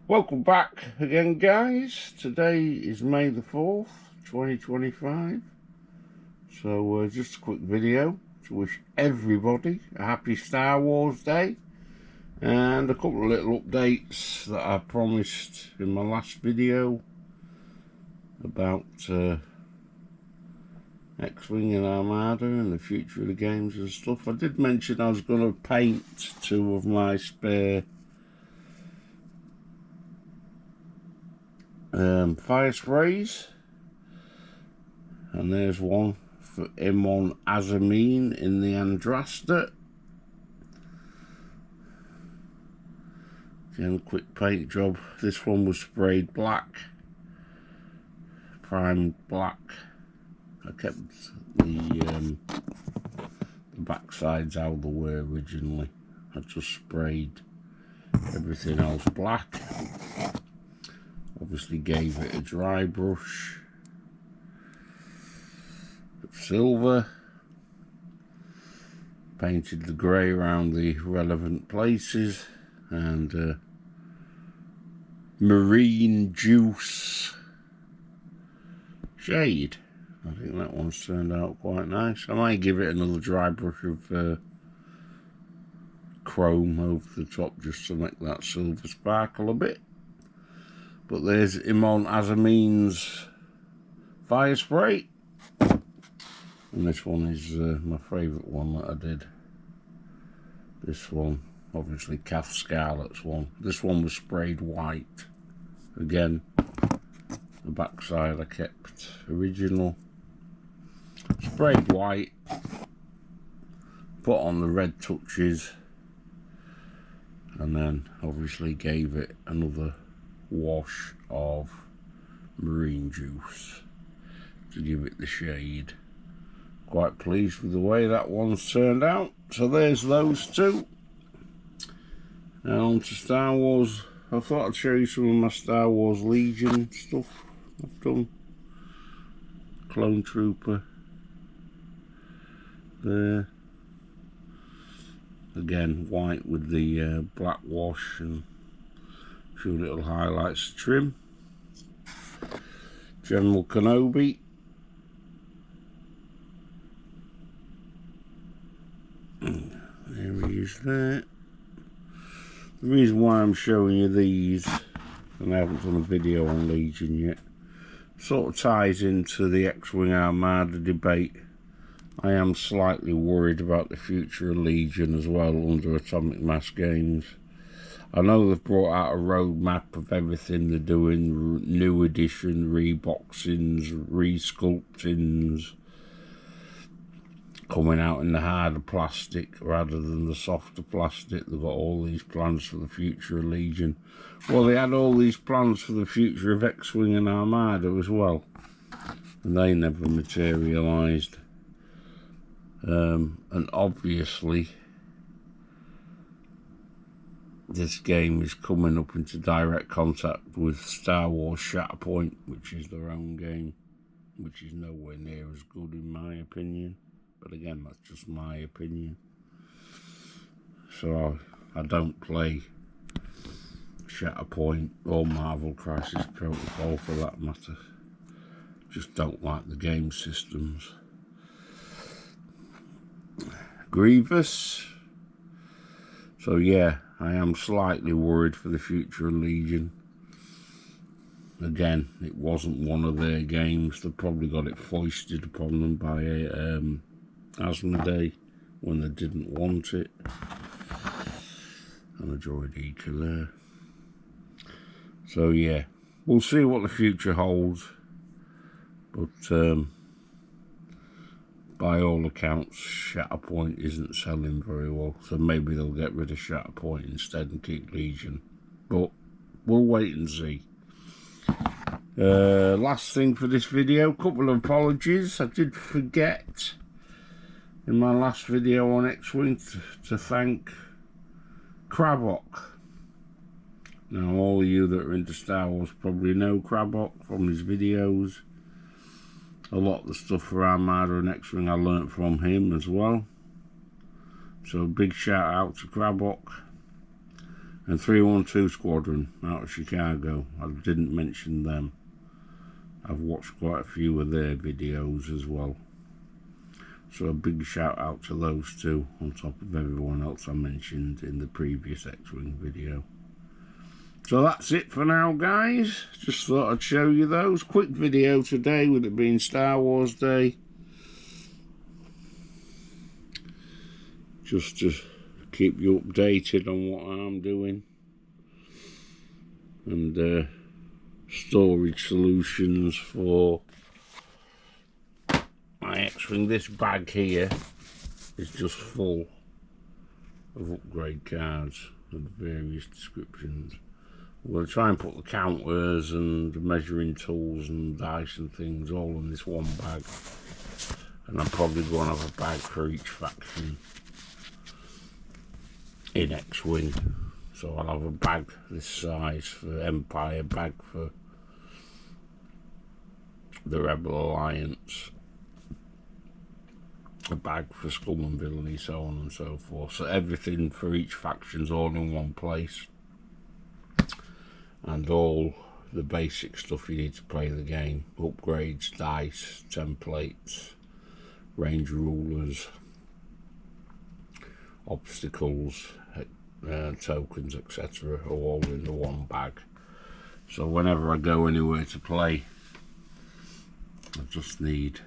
Welcome back again, guys. Today is May the 4th, 2025. So just a quick video to wish everybody a happy Star Wars Day. And a couple of little updates that I promised in my last video about X-Wing and Armada and the future of the games and stuff. I did mention I was going to paint two of my spare Firesprays, and there's one for Imon Azamine in the Andrasta. Again, quick paint job. This one was sprayed black, primed black. I kept the back sides how they were originally. I just sprayed everything else black. Obviously gave it a dry brush of silver, painted the grey around the relevant places, and marine juice shade. I think that one's turned out quite nice. I might give it another dry brush of chrome over the top just to make that silver sparkle a bit. But there's Imon Azamine's Firespray. And this one is my favourite one that I did. This one, obviously Kath Scarlet's one. This one was sprayed white. Again, the backside I kept original. Sprayed white. Put on the red touches. And then obviously gave it another wash of marine juice to give it the shade. Quite pleased with the way that one's turned out. So there's those two. Now on to Star Wars. I thought I'd show you some of my Star Wars Legion stuff I've done. Clone Trooper there. Again, white with the black wash and a few little highlights to trim. General Kenobi. There he is there. The reason why I'm showing you these, and I haven't done a video on Legion yet, sort of ties into the X-Wing Armada debate. I am slightly worried about the future of Legion as well under Atomic Mass Games. I know they've brought out a roadmap of everything they're doing, new edition, reboxings, resculptings, coming out in the harder plastic rather than the softer plastic. They've got all these plans for the future of Legion. Well, they had all these plans for the future of X-Wing and Armada as well, and they never materialised. And obviously this game is coming up into direct contact with Star Wars Shatterpoint, which is their own game, which is nowhere near as good in my opinion. But again, that's just my opinion. So I don't play Shatterpoint or Marvel Crisis Protocol for that matter. Just don't like the game systems. Grievous. So yeah, I am slightly worried for the future of Legion. Again, it wasn't one of their games. They probably got it foisted upon them by Asmodee when they didn't want it. And a droid eco there. So yeah, we'll see what the future holds. But by all accounts, Shatterpoint isn't selling very well, so maybe they'll get rid of Shatterpoint instead and keep Legion. But we'll wait and see. Last thing for this video, couple of apologies. I did forget in my last video on X-Wing to thank Krabok. Now all of you that are into Star Wars probably know Krabok from his videos. A lot of the stuff for Armada and X-Wing I learnt from him as well. So big shout out to Krabok. And 312 Squadron out of Chicago. I didn't mention them. I've watched quite a few of their videos as well. So a big shout out to those two on top of everyone else I mentioned in the previous X-Wing video. So that's it for now, guys. Just thought I'd show you those. Quick video today with it being Star Wars Day. Just to keep you updated on what I'm doing. And storage solutions for my X-Wing. This bag here is just full of upgrade cards of various descriptions. We'll try and put the counters and the measuring tools and dice and things all in this one bag. And I'm probably going to have a bag for each faction in X-Wing. So I'll have a bag this size for Empire, bag for the Rebel Alliance, a bag for Scum and Villainy, so on and so forth. So everything for each faction's all in one place. And all the basic stuff you need to play the game. Upgrades, dice, templates, range rulers, obstacles, tokens, etc. are all in the one bag. So whenever I go anywhere to play, I just need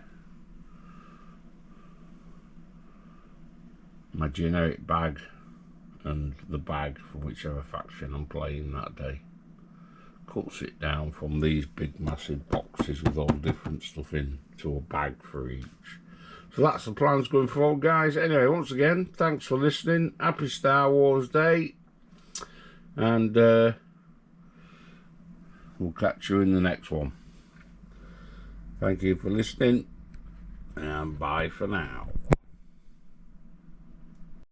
my generic bag and the bag for whichever faction I'm playing that day. Cuts it down from these big massive boxes with all different stuff in to a bag for each. So that's the plans going forward, guys. Anyway, once again, thanks for listening. Happy Star Wars Day. And we'll catch you in the next one. Thank you for listening. And bye for now.